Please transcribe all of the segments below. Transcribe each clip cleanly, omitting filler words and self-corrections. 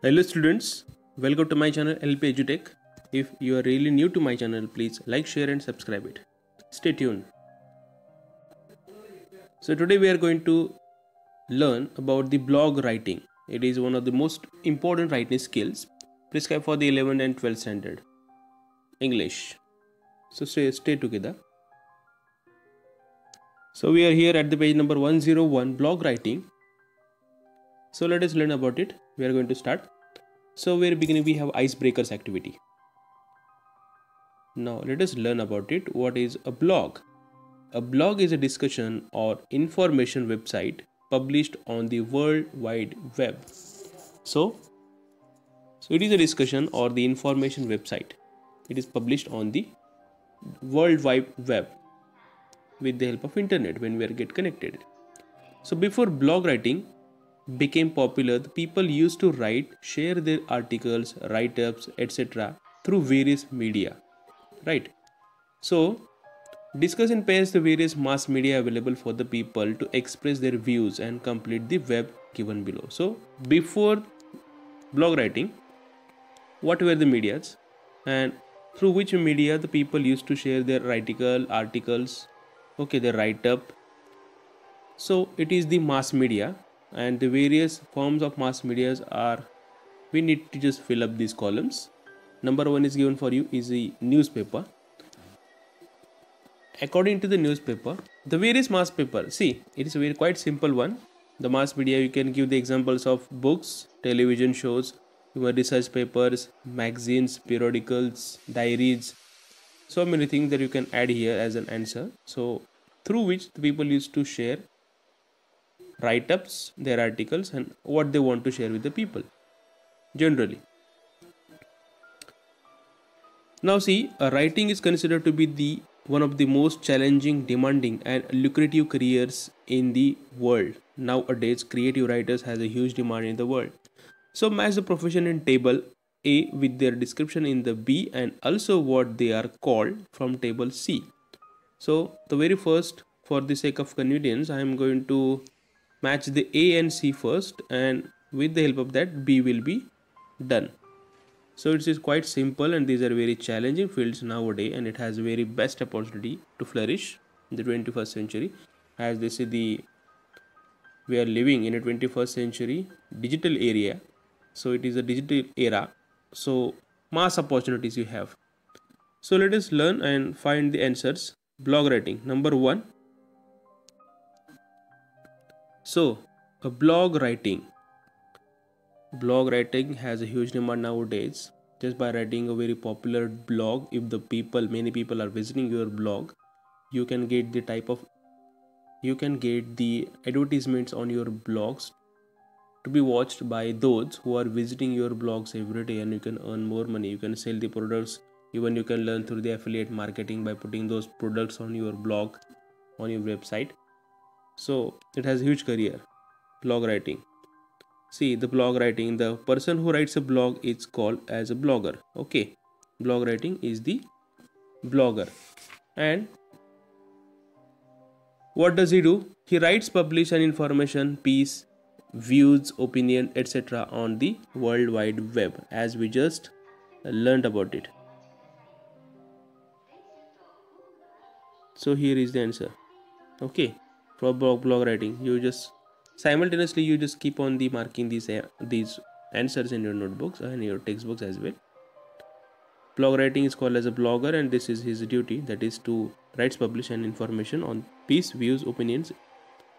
Hello students, welcome to my channel LP EduTech. If you are really new to my channel, please like, share and subscribe it. Stay tuned. So today we are going to learn about the blog writing. It is one of the most important writing skills prescribed for the 11th and 12th standard English. So stay together. So we are here at the page number 101, blog writing. So let us learn about it. We are going to start. So very beginning we have icebreakers activity. Now let us learn about it. What is a blog? A blog is a discussion or information website published on the World Wide Web. So it is a discussion or the information website. It is published on the World Wide Web with the help of internet when we get connected. So before blog writing became popular, the people used to write, share their articles, write-ups, etc. through various media, right? So discuss in pairs the various mass media available for the people to express their views and complete the web given below. So before blog writing, what were the medias and through which media the people used to share their articles, okay, their write-up. So it is the mass media, and the various forms of mass medias are, we need to just fill up these columns. Number one is given for you is the newspaper. According to the newspaper, the various mass paper, see, it is a very quite simple one. The mass media, you can give the examples of books, television shows, your research papers, magazines, periodicals, diaries, so many things that you can add here as an answer. So through which the people used to share write-ups, their articles, and what they want to share with the people generally. Now see, writing is considered to be the one of the most challenging, demanding and lucrative careers in the world. Nowadays, creative writers has a huge demand in the world. So match the profession in table A with their description in the B and also what they are called from table C. So the very first, for the sake of convenience, I am going to match the A and C first, and with the help of that B will be done. So it is quite simple, and these are very challenging fields nowadays, and it has very best opportunity to flourish in the 21st century, as this is the, we are living in a 21st century digital area. So it is a digital era, so mass opportunities you have. So let us learn and find the answers. Blog writing number one. So a blog writing has a huge demand nowadays. Just by writing a very popular blog, if the people, many people are visiting your blog, you can get the advertisements on your blogs to be watched by those who are visiting your blogs every day, and you can earn more money. You can sell the products, even you can learn through the affiliate marketing by putting those products on your blog, on your website. So it has a huge career, blog writing. See, the blog writing, the person who writes a blog is called as a blogger. Okay, blog writing is the blogger. And what does he do? He writes, publish an information, piece, views, opinion, etc. on the World Wide Web, as we just learned about it. So here is the answer. Okay, for blog writing, you just simultaneously you just keep on the marking these answers in your notebooks and your textbooks as well. Blog writing is called as a blogger, and this is his duty, that is to write, publish an information on piece, views, opinions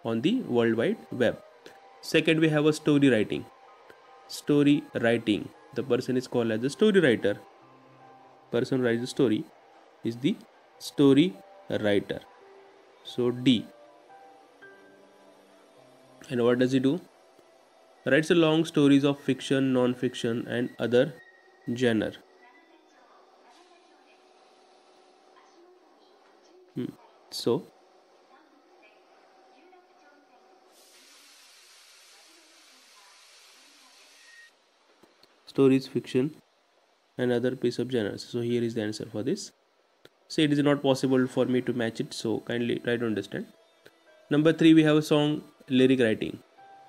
on the World Wide Web. Second, we have a story writing. Story writing, the person is called as a story writer. Person who writes the story is the story writer. So D. And what does he do? Writes a long stories of fiction, non-fiction and other genre. So stories, fiction and other piece of genres. So here is the answer for this. Say it is not possible for me to match it, so kindly try to understand. Number 3, we have a song lyric writing.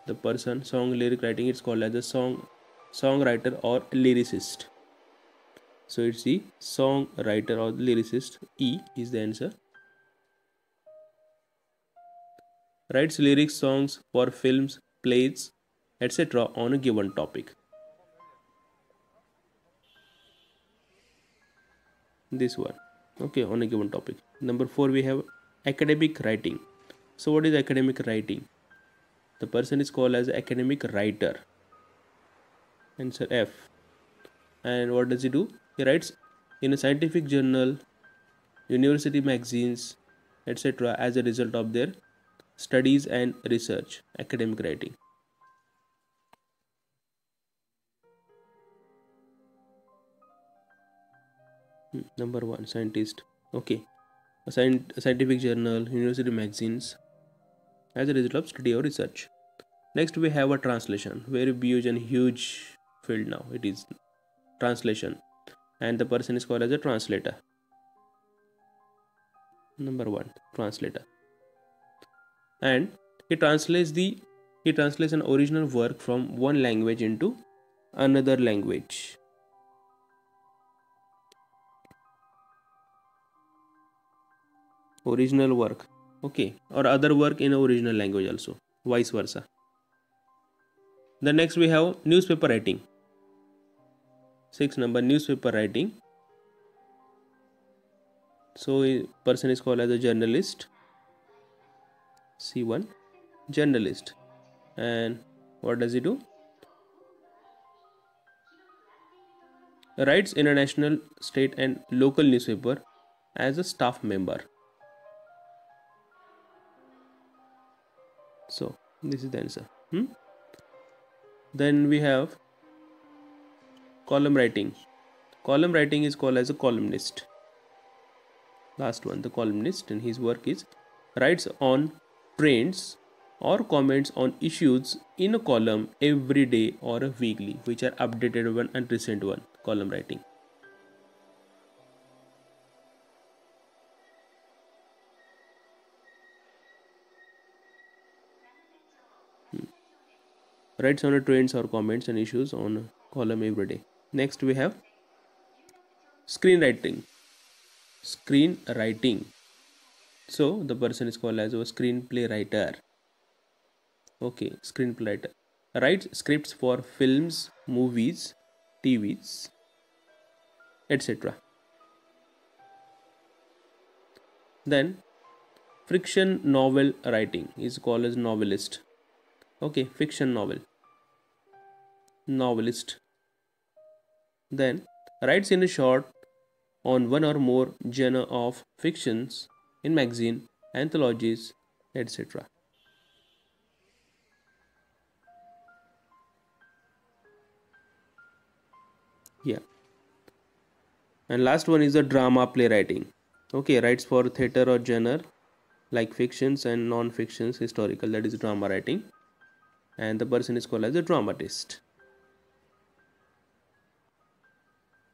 The person song lyric writing, it's called as a song songwriter or lyricist. So it's the songwriter or lyricist. E is the answer. Writes lyrics, songs for films, plays, etc. on a given topic. This one. Okay, on a given topic. Number 4, we have academic writing. So what is academic writing? The person is called as academic writer. Answer F. And what does he do? He writes in a scientific journal, university magazines, etc. as a result of their studies and research. Academic writing. Number 1, scientist. Okay, a scientific journal, university magazines as a result of study or research. Next we have a translation, very huge field now. It is translation, and the person is called as a translator. Number 1, translator. And he translates an original work from one language into another language. Original work, okay, or other work in original language also, vice versa. The next we have newspaper writing. 6 number, newspaper writing. So a person is called as a journalist. C1, journalist. And what does he do? Writes international, state and local newspaper as a staff member. So this is the answer. Then we have column writing. Column writing is called as a columnist. Last one, the columnist, and his work is writes on trends or comments on issues in a column every day or a weekly, which are updated one and recent one. Column writing. Writes on a trends or comments and issues on a column every day. Next we have screenwriting. Screenwriting. So the person is called as a screenplay writer. Okay, screenplay writer. Writes scripts for films, movies, TVs, etc. Then fiction novel writing is called as novelist. Okay, fiction novelist. Then writes in a short on one or more genre of fictions in magazine, anthologies, etc. Yeah. And last one is the drama playwriting. Okay, writes for theater or genre like fictions and non-fictions, historical, that is drama writing. And the person is called as a dramatist.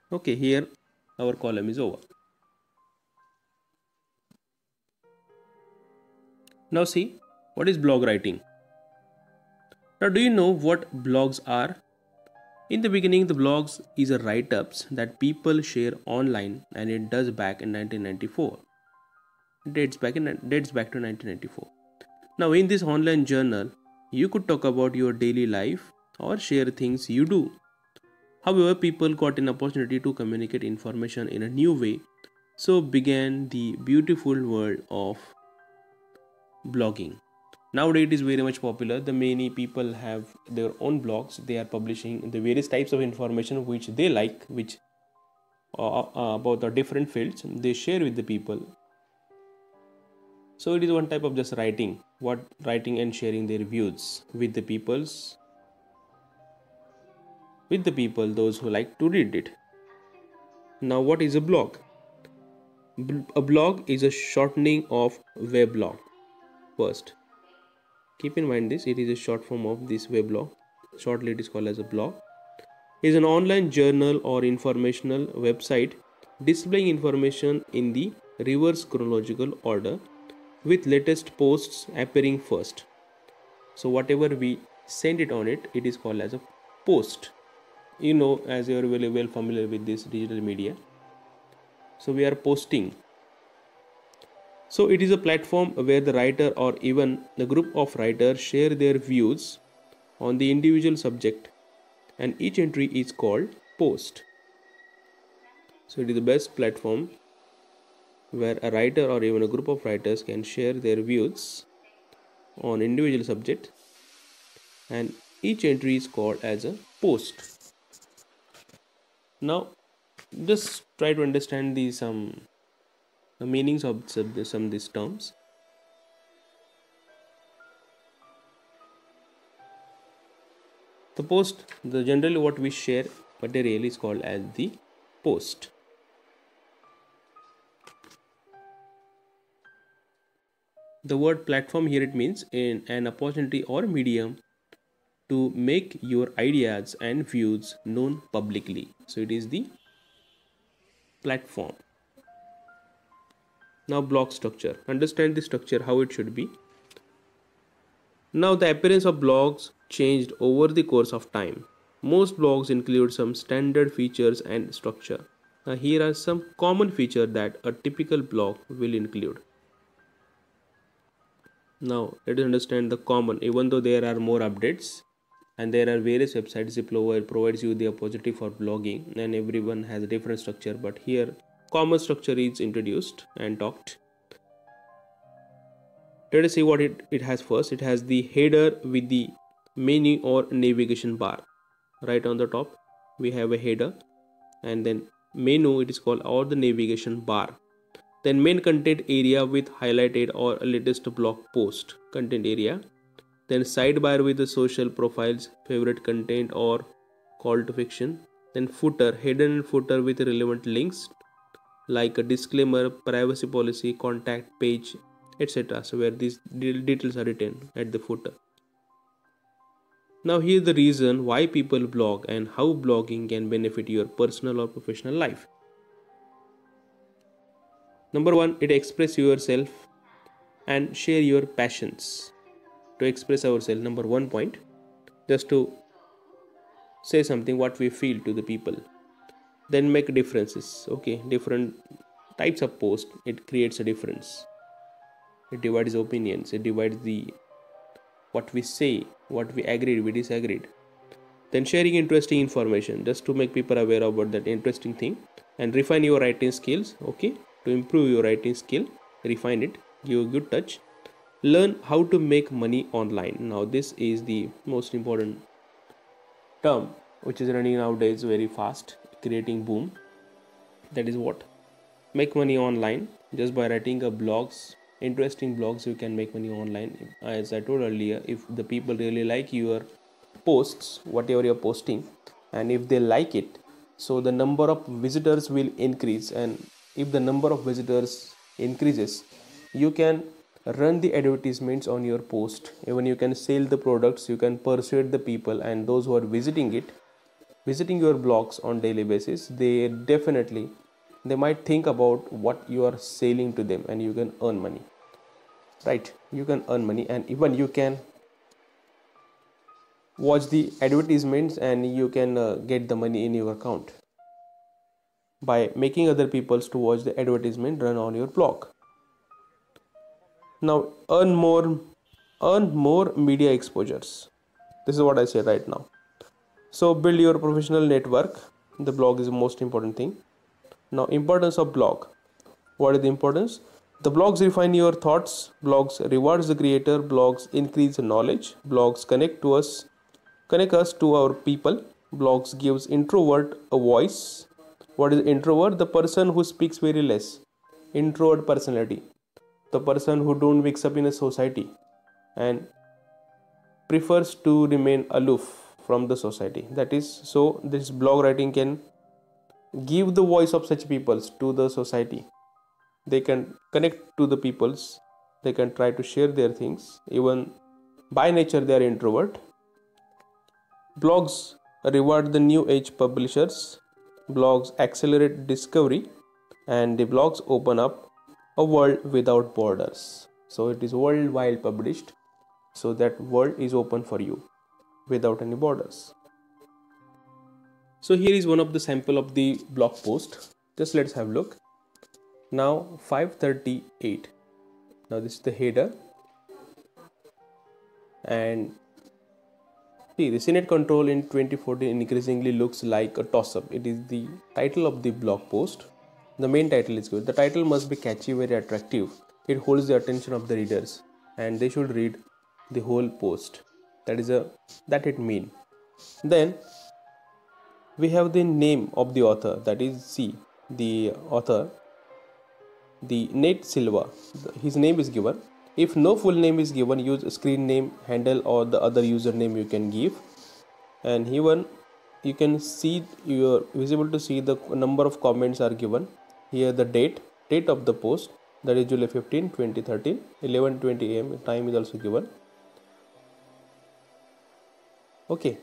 Okay, here our column is over. Now see, what is blog writing? Now do you know what blogs are? In the beginning, the blogs is a write-ups that people share online, and it does back in 1994. Dates back to 1994. Now in this online journal, you could talk about your daily life or share things you do. However, people got an opportunity to communicate information in a new way, so began the beautiful world of blogging. Nowadays it is very much popular. The many people have their own blogs. They are publishing the various types of information which they like, which about the different fields they share with the people. So it is one type of just writing, writing and sharing their views with the people, those who like to read it. Now what is a blog? A blog is a shortening of weblog. First, keep in mind this, it is a short form of this weblog. Shortly it is called as a blog. It is an online journal or informational website displaying information in the reverse chronological order with latest posts appearing first. So whatever we send it on it, it is called as a post. you know, as you are very well familiar with this digital media, so we are posting. So it is a platform where the writer or even the group of writers share their views on the individual subject, and each entry is called post. So it is the best platform where a writer or even a group of writers can share their views on individual subject, and each entry is called as a post. Now just try to understand the meanings of some of these terms. The post, the generally what we share material is called as the post. The word platform here, it means in an opportunity or medium to make your ideas and views known publicly. So it is the platform. Now block structure. Understand the structure, how it should be. Now the appearance of blogs changed over the course of time. Most blogs include some standard features and structure. Now here are some common features that a typical blog will include. Now let us understand the common, even though there are more updates and there are various websites that provides you the opportunity for blogging, and everyone has a different structure, but here common structure is introduced and talked. Let us see what it has first. It has the header with the menu or navigation bar. Right on the top we have a header, and then menu, it is called, or the navigation bar. Then main content area with highlighted or latest blog post content area. Then sidebar with the social profiles, favorite content or call to action. Then footer, hidden and footer with relevant links like a disclaimer, privacy policy, contact page, etc. So where these details are written at the footer. Now here is the reason why people blog and how blogging can benefit your personal or professional life. Number one, it express yourself and share your passions. To express ourselves, number one point, just to say something what we feel to the people. Then make differences. Okay, different types of post, it creates a difference. It divides opinions, it divides the what we say, what we agreed, we disagreed. Then sharing interesting information, just to make people aware about that interesting thing. And refine your writing skills. Okay, to improve your writing skill, refine it, give a good touch. Learn how to make money online. Now this is the most important term which is running nowadays very fast, creating boom. That is what, make money online just by writing a blogs, interesting blogs. You can make money online. As I told earlier, if the people really like your posts, whatever you're posting, and if they like it, so the number of visitors will increase, and if the number of visitors increases, you can run the advertisements on your post. Even you can sell the products, you can persuade the people, and those who are visiting your blogs on daily basis, they might think about what you are selling to them, and you can earn money, right? You can earn money, and even you can watch the advertisements, and you can get the money in your account by making other people to watch the advertisement run on your blog. Now earn more media exposures. This is what I say right now. So build your professional network. The blog is the most important thing. Now importance of blog. What is the importance? The blogs refine your thoughts, blogs rewards the creator, blogs increase knowledge, blogs connect us to our people, blogs gives introvert a voice. What is introvert? The person who speaks very less. Introvert personality, the person who don't mix up in a society and prefers to remain aloof from the society. That is, so this blog writing can give the voice of such peoples to the society. They can connect to the peoples, they can try to share their things. Even by nature they are introvert. Blogs reward the new age publishers, blogs accelerate discovery, and the blogs open up a world without borders. So it is worldwide published, so that world is open for you without any borders. So here is one of the sample of the blog post. Just let's have a look. Now 5:38. Now this is the header, and see, the Senate control in 2014 increasingly looks like a toss-up. It is the title of the blog post. The main title is good. The title must be catchy, very attractive. It holds the attention of the readers, and they should read the whole post. That it mean. Then we have the name of the author. That is C. The author, the Nate Silva. His name is given. If no full name is given, use screen name, handle, or the other username you can give. And even you can see, you are visible to see the number of comments are given. Here the date of the post, that is July 15, 2013, 11:20 am. Time is also given. Okay.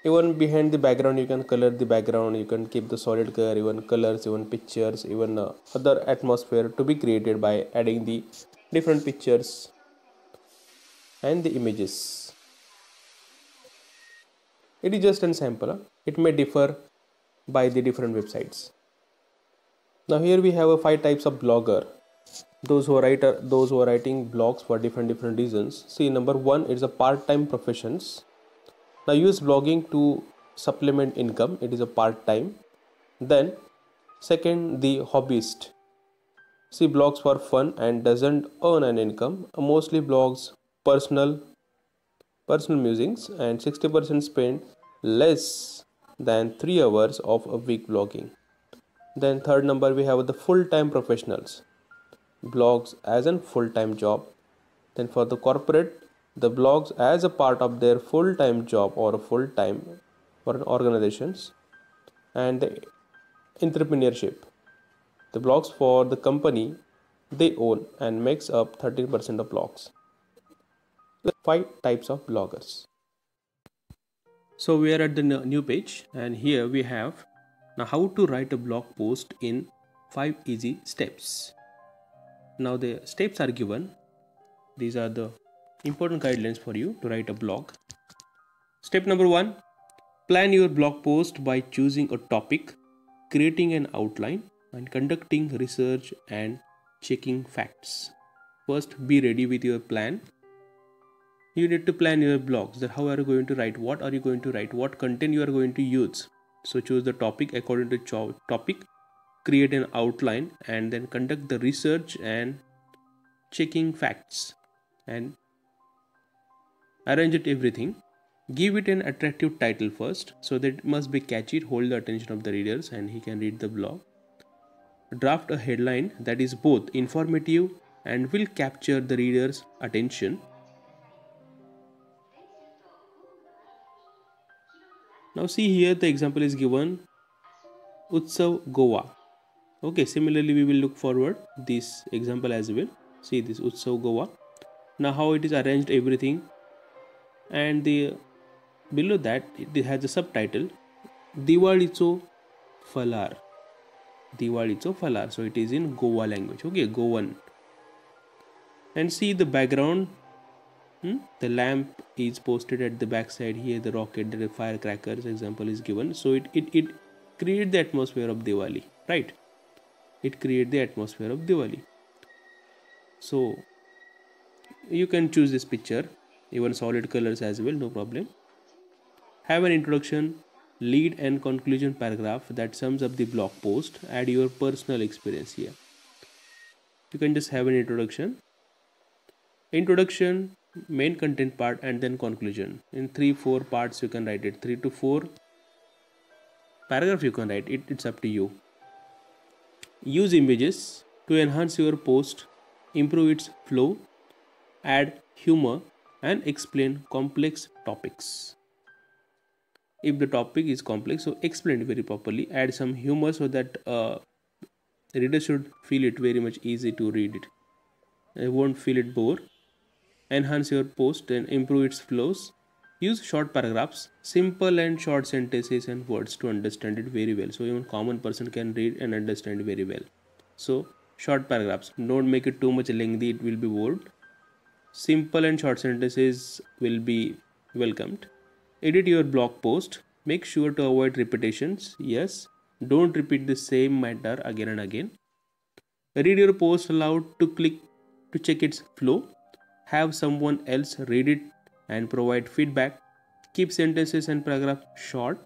Even behind the background, you can color the background, you can keep the solid color, even colors, even pictures, even other atmosphere to be created by adding the different pictures and the images. It is just an sample. It may differ by the different websites. Now here we have 5 types of blogger. Those who are writing blogs for different reasons. See, number 1 is a part-time professions. Now use blogging to supplement income. It is a part-time. Then second, the hobbyist. See, blogs for fun and doesn't earn an income. Mostly blogs personal musings, and 60% spend less than 3 hours of a week blogging. Then third number, we have the full-time professionals. Blogs as a full-time job. Then for the corporate, the blogs as a part of their full-time job or full-time for organizations. And the entrepreneurship, the blogs for the company they own and makes up 13% of blogs. 5 types of bloggers. So we are at the new page, and here we have now how to write a blog post in 5 easy steps. Now the steps are given. These are the important guidelines for you to write a blog. Step number 1, plan your blog post by choosing a topic, creating an outline, and conducting research and checking facts. First, be ready with your plan. You need to plan your blogs, that how are you going to write, what are you going to write, what content you are going to use. So choose the topic according to topic, create an outline, and then conduct the research and checking facts, and arrange it everything. Give it an attractive title first, so that it must be catchy, hold the attention of the readers and he can read the blog. Draft a headline that is both informative and will capture the reader's attention. Now see, here the example is given, Utsav Goa. Okay, similarly we will look forward this example as well. See this Utsav Goa. Now how it is arranged, everything, and the below that it has a subtitle, Diwalicho Falar. Diwalicho Falar. So it is in Goa language. Okay, Goan. And see the background. The lamp is posted at the back side. Here the rocket, the firecrackers example is given. So it creates the atmosphere of Diwali, right? It creates the atmosphere of Diwali. So you can choose this picture, even solid colors as well, no problem. Have an introduction, lead and conclusion paragraph that sums up the blog post. Add your personal experience here. You can just have an introduction, main content part, and then conclusion. In 3-4 parts you can write it, 3 to 4 paragraph you can write it, it's up to you. Use images to enhance your post, improve its flow, add humor, and explain complex topics. If the topic is complex, so explain it very properly. Add some humor so that reader should feel it very much easy to read it. They won't feel it bore. Enhance your post and improve its flows. Use short paragraphs, simple and short sentences and words to understand it very well. So even common person can read and understand it very well. So short paragraphs, don't make it too much lengthy, it will be bored. Simple and short sentences will be welcomed. Edit your blog post. Make sure to avoid repetitions. Yes, don't repeat the same matter again and again. Read your post aloud to check its flow. Have someone else read it and provide feedback. Keep sentences and paragraphs short.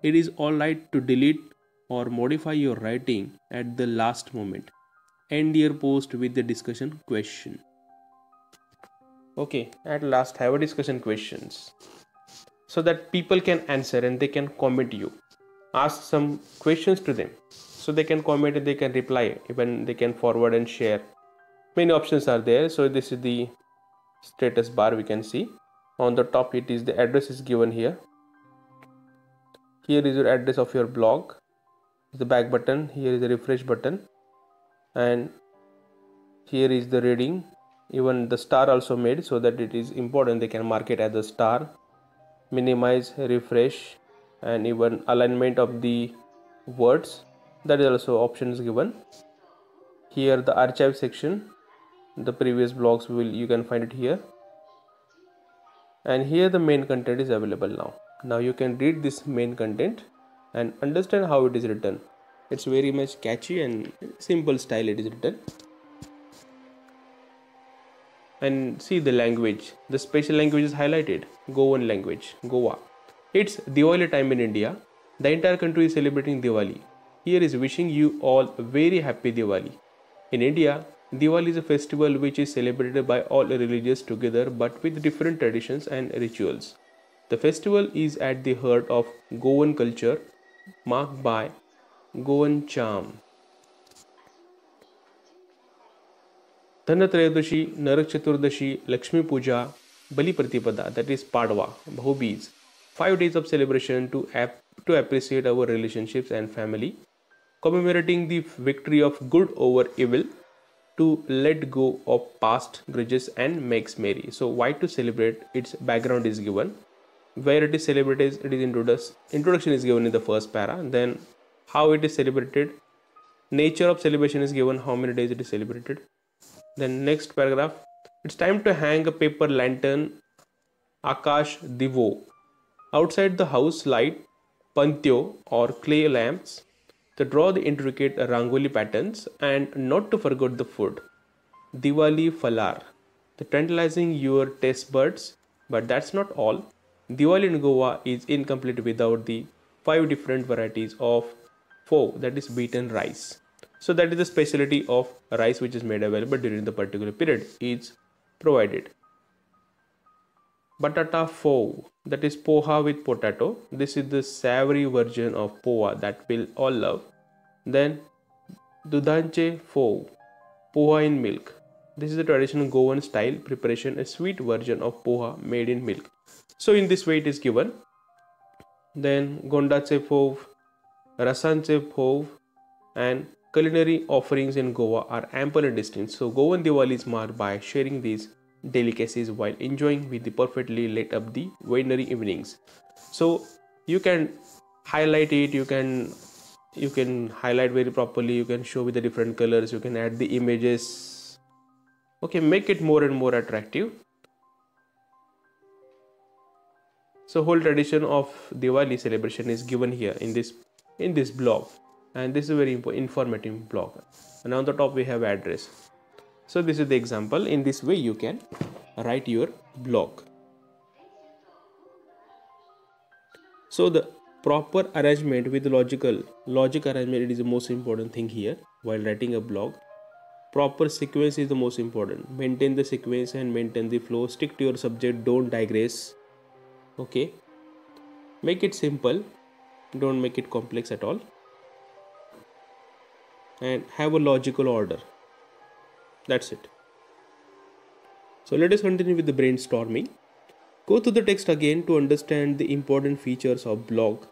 It is alright to delete or modify your writing at the last moment. End your post with the discussion question. Okay, at last have a discussion questions so that people can answer and they can comment you. Ask some questions to them so they can comment and they can reply, even they can forward and share. Many options are there. So this is the status bar. We can see on the top it is the address is given here. Here is your address of your blog, the back button. Here is the refresh button, and here is the reading. Even the star also made so that it is important, they can mark it as a star. Minimize, refresh, and even alignment of the words, that is also options given. Here the archive section, the previous blogs you can find it here, and here the main content is available now you can read this main content and understand how it is written. It's very much catchy and simple style it is written. And see the language, the special language is highlighted. Goan language, Goa. It's Diwali time in India. The entire country is celebrating Diwali. Here is wishing you all a very happy Diwali. In India, Diwali is a festival which is celebrated by all religions together but with different traditions and rituals. The festival is at the heart of Goan culture, marked by Goan charm. Dhanatrayodashi, Narak Chaturdashi, Lakshmi Puja, Bali Pratipada, that is Padwa, Bhaubeej. 5 days of celebration to appreciate our relationships and family, commemorating the victory of good over evil, to let go of past grudges and makes merry. So why to celebrate? Its background is given. Where it is celebrated, it is introduction is given in the first para. Then how it is celebrated, nature of celebration is given, how many days it is celebrated. Then next paragraph, it's time to hang a paper lantern, Akash Divo. Outside the house light, Pantyo or clay lamps, to draw the intricate rangoli patterns, and not to forget the food. Diwali Falar, the tantalizing your taste buds. But that's not all. Diwali in Goa is incomplete without the 5 different varieties of pho, that is beaten rice. So that is the specialty of rice which is made available during the particular period is provided. Batata pho, that is poha with potato. This is the savory version of poha that we'll all love. Then dudhanche pho, poha in milk. This is the traditional Goan style preparation, a sweet version of poha made in milk. So in this way it is given. Then gondache pho, rasanche pho, and culinary offerings in Goa are ample and distinct. So Goan Diwali is marked by sharing these delicacies while enjoying with the perfectly lit up the winery evenings. So you can highlight it, you can highlight very properly, you can show with the different colors, you can add the images. Okay, make it more and more attractive. So whole tradition of Diwali celebration is given here in this blog, and this is a very informative blog. And on the top we have address. So this is the example. In this way you can write your blog. So the proper arrangement with logic arrangement, it is the most important thing here while writing a blog. Proper sequence is the most important. Maintain the sequence and maintain the flow. Stick to your subject, don't digress. Okay, make it simple, don't make it complex at all, and have a logical order. That's it. So let us continue with the brainstorming. Go through the text again to understand the important features of blog.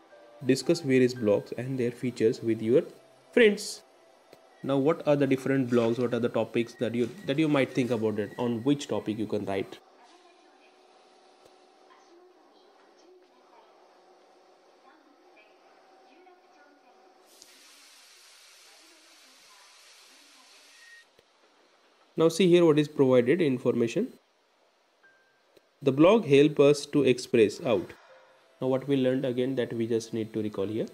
Discuss various blogs and their features with your friends. Now what are the different blogs, what are the topics that you might think about it, on which topic you can write. Now see here what is provided information. The blog helps us to express out Now what we learned again, that we just need to recall here.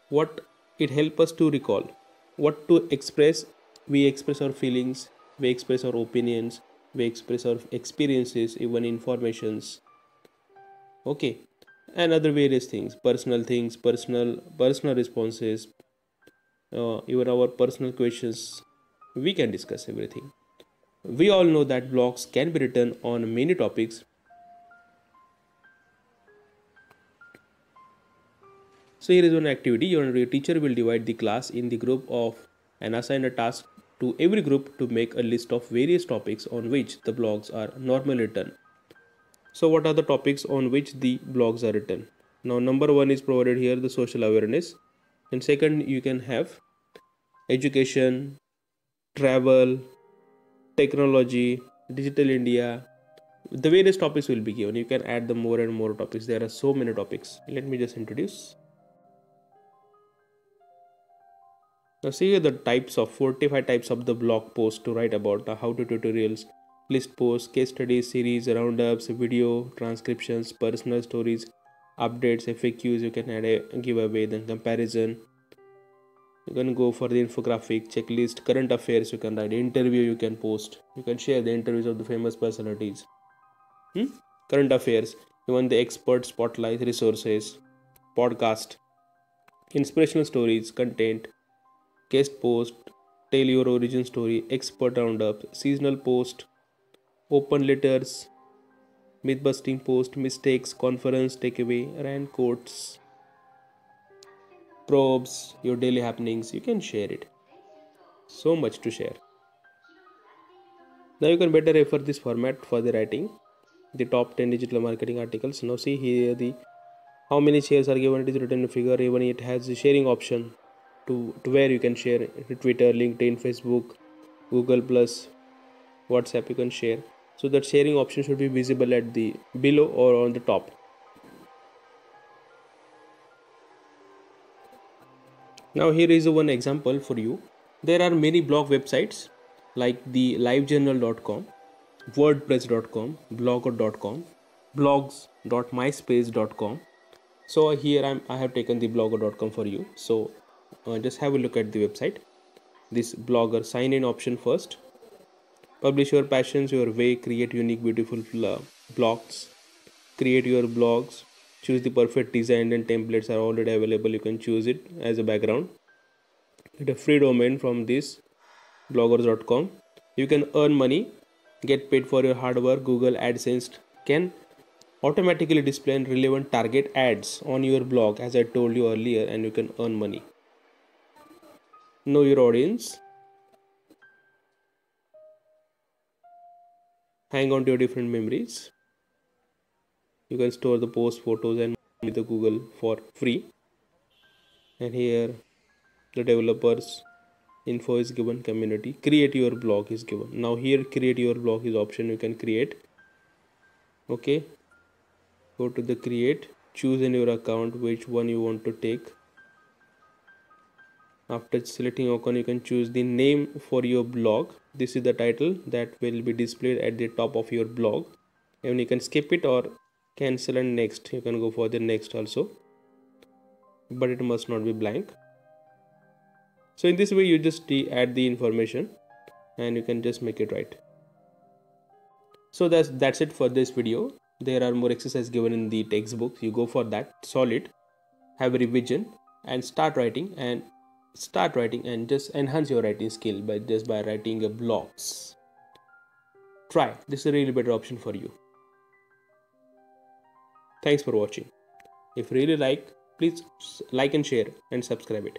What it helps us to recall, what to express. We express our feelings, we express our opinions, we express our experiences, even informations. Okay, and other various things, personal responses, even our personal questions. We can discuss everything. We all know that blogs can be written on many topics. So here is one activity. Your teacher will divide the class in the group of and assign a task to every group to make a list of various topics on which the blogs are normally written. So what are the topics on which the blogs are written? Now number one is provided here, the social awareness. And second, you can have education, travel, technology, digital India. The various topics will be given. You can add the more and more topics. There are so many topics. Let me just introduce. Now see here the types of 45 types of the blog post to write about, the how to tutorials, list posts, case studies, series, roundups, video, transcriptions, personal stories, updates, FAQs. You can add a giveaway, then comparison. You can go for the infographic, checklist, current affairs. You can write interview. You can post. You can share the interviews of the famous personalities. Current affairs, even the expert spotlight, resources, podcast, inspirational stories, content, guest post, tell your origin story, expert roundup, seasonal post, open letters, myth busting post, mistakes, conference takeaway, rant quotes, probes, your daily happenings. You can share it. So much to share. Now you can better refer this format for the writing the top 10 digital marketing articles. Now see here the how many shares are given. It is written in figure. Even it has the sharing option to where you can share Twitter, LinkedIn, Facebook, Google Plus, WhatsApp. You can share. So that sharing option should be visible at the below or on the top. Now here is one example for you. There are many blog websites like the livejournal.com, wordpress.com, blogger.com, blogs.myspace.com. So here I have taken the blogger.com for you. So just have a look at the website. This blogger sign in option first. Publish your passions your way, create unique beautiful blogs, create your blogs, choose the perfect design and templates are already available. You can choose it as a background. Get a free domain from this bloggers.com. You can earn money, get paid for your hard work. Google AdSense can automatically display relevant target ads on your blog as I told you earlier, and you can earn money. Know your audience. Hang on to your different memories. You can store the post, photos and with the Google for free. And here the developers info is given, community, create your blog is given. Now here create your blog is option. You can create. Okay, go to the create, choose in your account which one you want to take. After selecting icon, you can choose the name for your blog. This is the title that will be displayed at the top of your blog, and you can skip it or cancel and next. You can go for the next also, but it must not be blank. So in this way you just add the information and you can just make it right. So that's it for this video. There are more exercises given in the textbooks. You go for that, solve it, have a revision and start writing and just enhance your writing skill by writing a blogs. Try. This is a really better option for you. Thanks for watching. If you really like, please like and share and subscribe it.